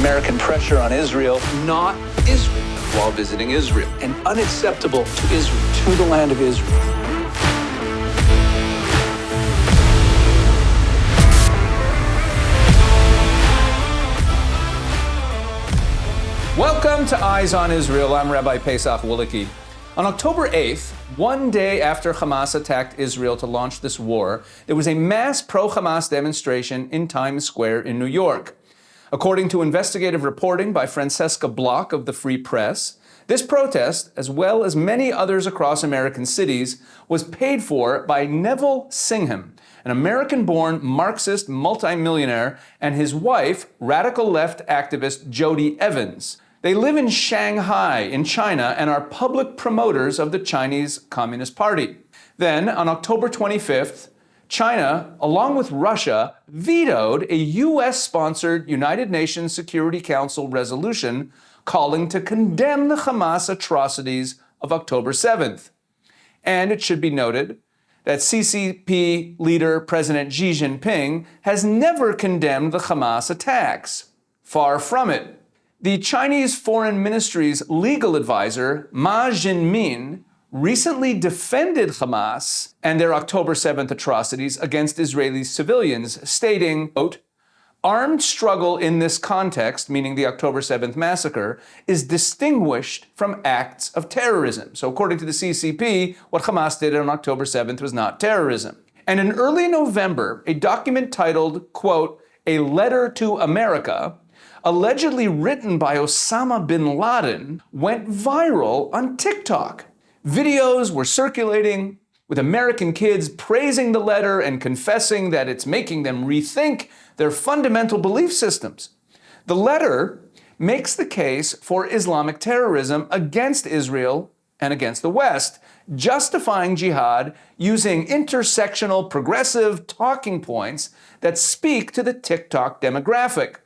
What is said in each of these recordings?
American pressure on Israel, not Israel, while visiting Israel, and unacceptable to Israel, to the land of Israel. Welcome to Eyes on Israel. I'm Rabbi Pesach Woolicki. On October 8th, one day after Hamas attacked Israel to launch this war, there was a mass pro-Hamas demonstration in Times Square in New York. According to investigative reporting by Francesca Block of the Free Press, this protest, as well as many others across American cities, was paid for by Neville Singham, an American-born Marxist multimillionaire, and his wife, radical left activist Jody Evans. They live in Shanghai, in China, and are public promoters of the Chinese Communist Party. Then, on October 25th, China, along with Russia, vetoed a U.S.-sponsored United Nations Security Council resolution calling to condemn the Hamas atrocities of October 7th. And it should be noted that CCP leader President Xi Jinping has never condemned the Hamas attacks. Far from it. The Chinese Foreign Ministry's legal advisor, Ma Jinmin, recently defended Hamas and their October 7th atrocities against Israeli civilians, stating, quote, "Armed struggle in this context," meaning the October 7th massacre, "is distinguished from acts of terrorism." So according to the CCP, what Hamas did on October 7th was not terrorism. And in early November, a document titled, quote, "A Letter to America," allegedly written by Osama bin Laden, went viral on TikTok. Videos were circulating with American kids praising the letter and confessing that it's making them rethink their fundamental belief systems. The letter makes the case for Islamic terrorism against Israel and against the West, justifying jihad using intersectional progressive talking points that speak to the TikTok demographic.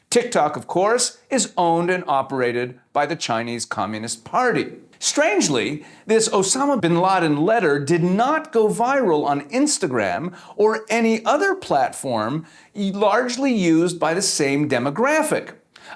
TikTok, of course, is owned and operated by the Chinese Communist Party. Strangely, this Osama bin Laden letter did not go viral on Instagram or any other platform largely used by the same demographic.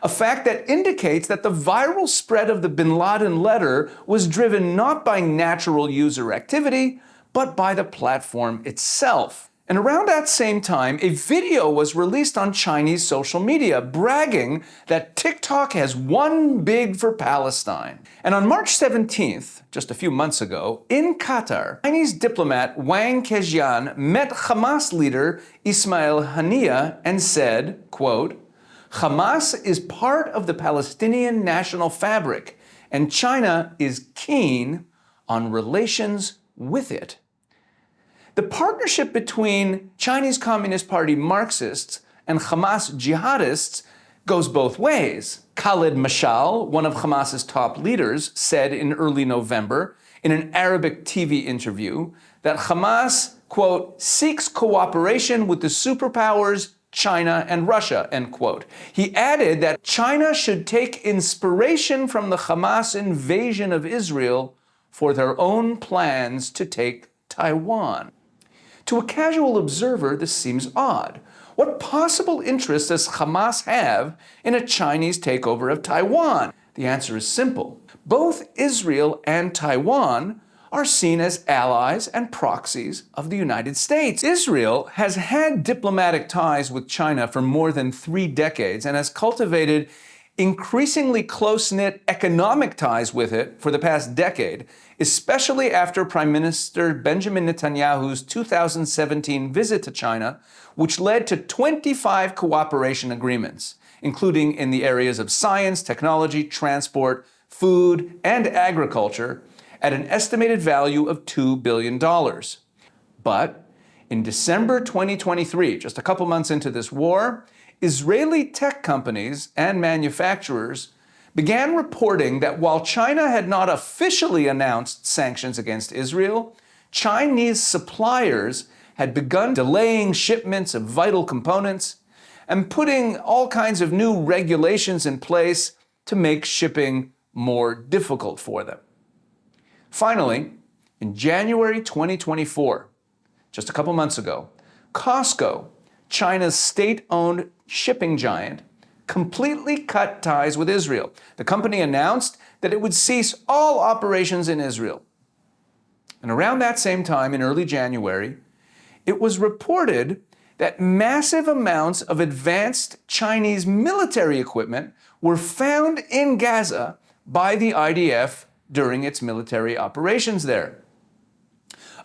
A fact that indicates that the viral spread of the bin Laden letter was driven not by natural user activity, but by the platform itself. And around that same time, a video was released on Chinese social media bragging that TikTok has won big for Palestine. And on March 17th, just a few months ago, in Qatar, Chinese diplomat Wang Kejian met Hamas leader Ismail Haniyeh and said, quote, "Hamas is part of the Palestinian national fabric, and China is keen on relations with it." The partnership between Chinese Communist Party Marxists and Hamas jihadists goes both ways. Khalid Mashal, one of Hamas's top leaders, said in early November in an Arabic TV interview that Hamas, quote, "seeks cooperation with the superpowers China and Russia," end quote. He added that China should take inspiration from the Hamas invasion of Israel for their own plans to take Taiwan. To a casual observer, this seems odd. What possible interest does Hamas have in a Chinese takeover of Taiwan? The answer is simple. Both Israel and Taiwan are seen as allies and proxies of the United States. Israel has had diplomatic ties with China for more than 3 decades and has cultivated increasingly close-knit economic ties with it for the past decade, especially after Prime Minister Benjamin Netanyahu's 2017 visit to China, which led to 25 cooperation agreements, including in the areas of science, technology, transport, food, and agriculture, at an estimated value of $2 billion. But in December 2023, just a couple months into this war, Israeli tech companies and manufacturers began reporting that while China had not officially announced sanctions against Israel, Chinese suppliers had begun delaying shipments of vital components and putting all kinds of new regulations in place to make shipping more difficult for them. Finally, in January 2024, just a couple months ago, Costco, China's state-owned shipping giant, completely cut ties with Israel. The company announced that it would cease all operations in Israel. And around that same time, in early January, it was reported that massive amounts of advanced Chinese military equipment were found in Gaza by the IDF during its military operations there.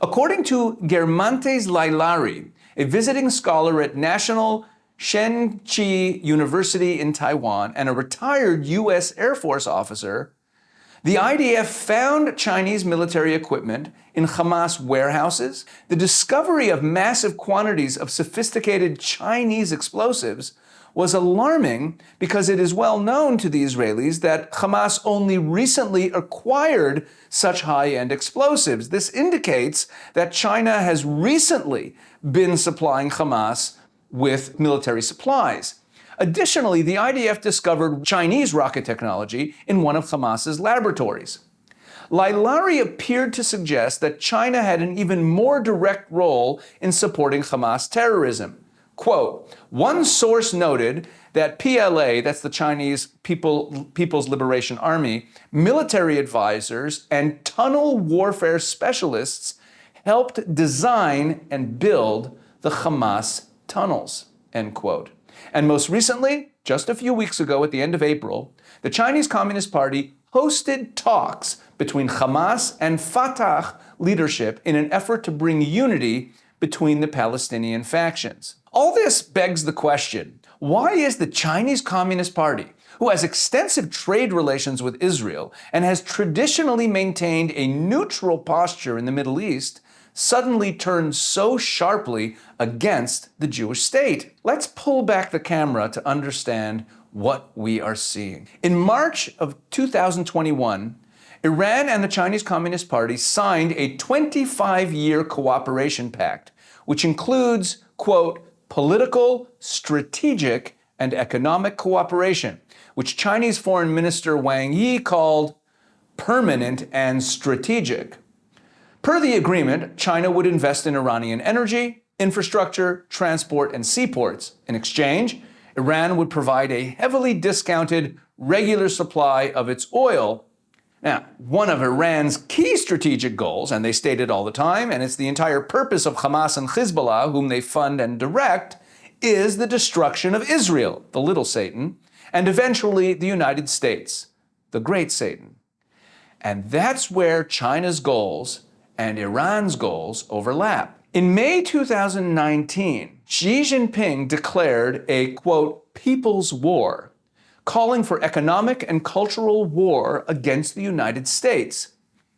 According to Germantes Lailari, a visiting scholar at National Shenchi University in Taiwan and a retired U.S. Air Force officer, the IDF found Chinese military equipment in Hamas warehouses. The discovery of massive quantities of sophisticated Chinese explosives was alarming because it is well known to the Israelis that Hamas only recently acquired such high-end explosives. This indicates that China has recently been supplying Hamas with military supplies. Additionally, the IDF discovered Chinese rocket technology in one of Hamas's laboratories. Lailari appeared to suggest that China had an even more direct role in supporting Hamas terrorism. Quote, one source noted that PLA, that's the Chinese People's Liberation Army, military advisors and tunnel warfare specialists helped design and build the Hamas tunnels, end quote. And most recently, just a few weeks ago at the end of April, the Chinese Communist Party hosted talks between Hamas and Fatah leadership in an effort to bring unity between the Palestinian factions. All this begs the question, why is the Chinese Communist Party, who has extensive trade relations with Israel and has traditionally maintained a neutral posture in the Middle East, suddenly turned so sharply against the Jewish state? Let's pull back the camera to understand what we are seeing. In March of 2021, Iran and the Chinese Communist Party signed a 25-year cooperation pact, which includes, quote, political, strategic, and economic cooperation, which Chinese Foreign Minister Wang Yi called permanent and strategic. Per the agreement, China would invest in Iranian energy, infrastructure, transport, and seaports. In exchange, Iran would provide a heavily discounted regular supply of its oil. Now, one of Iran's key strategic goals, and they state it all the time, and it's the entire purpose of Hamas and Hezbollah, whom they fund and direct, is the destruction of Israel, the little Satan, and eventually the United States, the great Satan. And that's where China's goals and Iran's goals overlap. In May 2019, Xi Jinping declared a, quote, people's war, calling for economic and cultural war against the United States.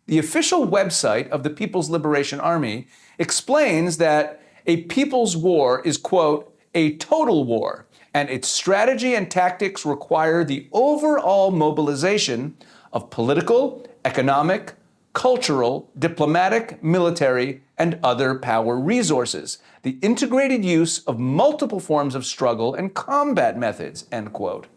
The official website of the People's Liberation Army explains that a people's war is, quote, a total war, and its strategy and tactics require the overall mobilization of political, economic, cultural, diplomatic, military, and other power resources, the integrated use of multiple forms of struggle and combat methods, end quote.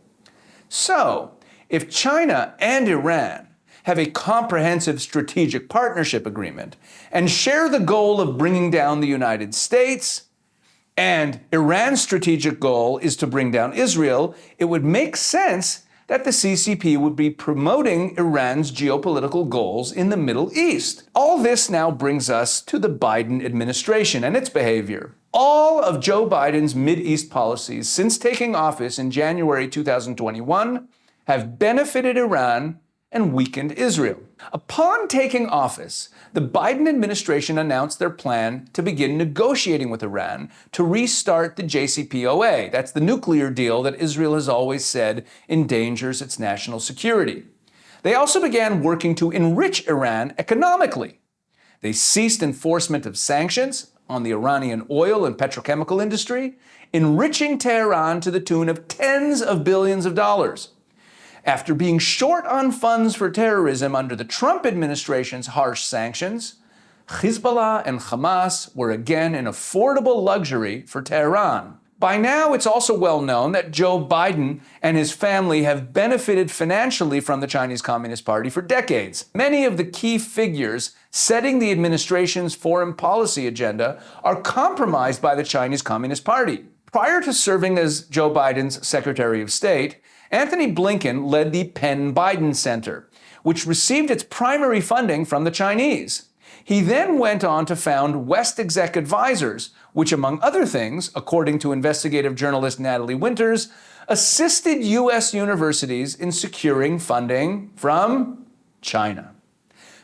So, if China and Iran have a comprehensive strategic partnership agreement and share the goal of bringing down the United States, and Iran's strategic goal is to bring down Israel, it would make sense that the CCP would be promoting Iran's geopolitical goals in the Middle East. All this now brings us to the Biden administration and its behavior. All of Joe Biden's Mideast policies since taking office in January 2021 have benefited Iran and weakened Israel. Upon taking office, the Biden administration announced their plan to begin negotiating with Iran to restart the JCPOA. That's the nuclear deal that Israel has always said endangers its national security. They also began working to enrich Iran economically. They ceased enforcement of sanctions on the Iranian oil and petrochemical industry, enriching Tehran to the tune of tens of billions of dollars. After being short on funds for terrorism under the Trump administration's harsh sanctions, Hezbollah and Hamas were again an affordable luxury for Tehran. By now, it's also well known that Joe Biden and his family have benefited financially from the Chinese Communist Party for decades. Many of the key figures setting the administration's foreign policy agenda are compromised by the Chinese Communist Party. Prior to serving as Joe Biden's Secretary of State, Anthony Blinken led the Penn Biden Center, which received its primary funding from the Chinese. He then went on to found West Exec Advisors, which, among other things, according to investigative journalist Natalie Winters, assisted U.S. universities in securing funding from China.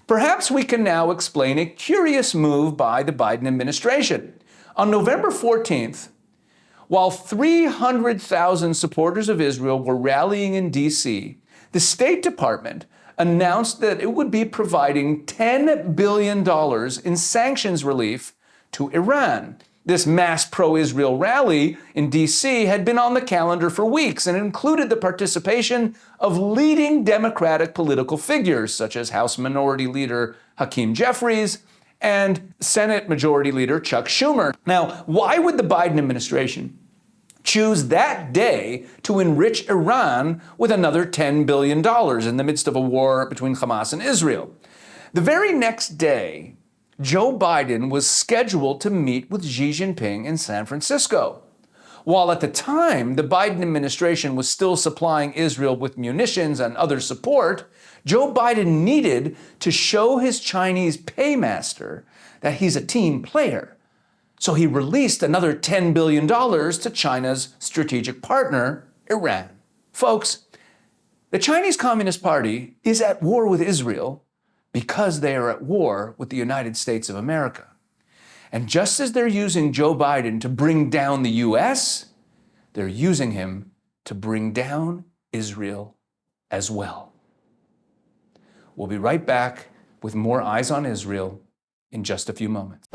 Perhaps we can now explain a curious move by the Biden administration. On November 14th, while 300,000 supporters of Israel were rallying in D.C., the State Department announced that it would be providing $10 billion in sanctions relief to Iran. This mass pro-Israel rally in D.C. had been on the calendar for weeks and included the participation of leading Democratic political figures, such as House Minority Leader Hakeem Jeffries and Senate Majority Leader Chuck Schumer. Now, why would the Biden administration choose that day to enrich Iran with another $10 billion in the midst of a war between Hamas and Israel? The very next day, Joe Biden was scheduled to meet with Xi Jinping in San Francisco. While at the time the Biden administration was still supplying Israel with munitions and other support, Joe Biden needed to show his Chinese paymaster that he's a team player. So he released another $10 billion to China's strategic partner, Iran. Folks, the Chinese Communist Party is at war with Israel because they are at war with the United States of America. And just as they're using Joe Biden to bring down the U.S., they're using him to bring down Israel as well. We'll be right back with more Eyes on Israel in just a few moments.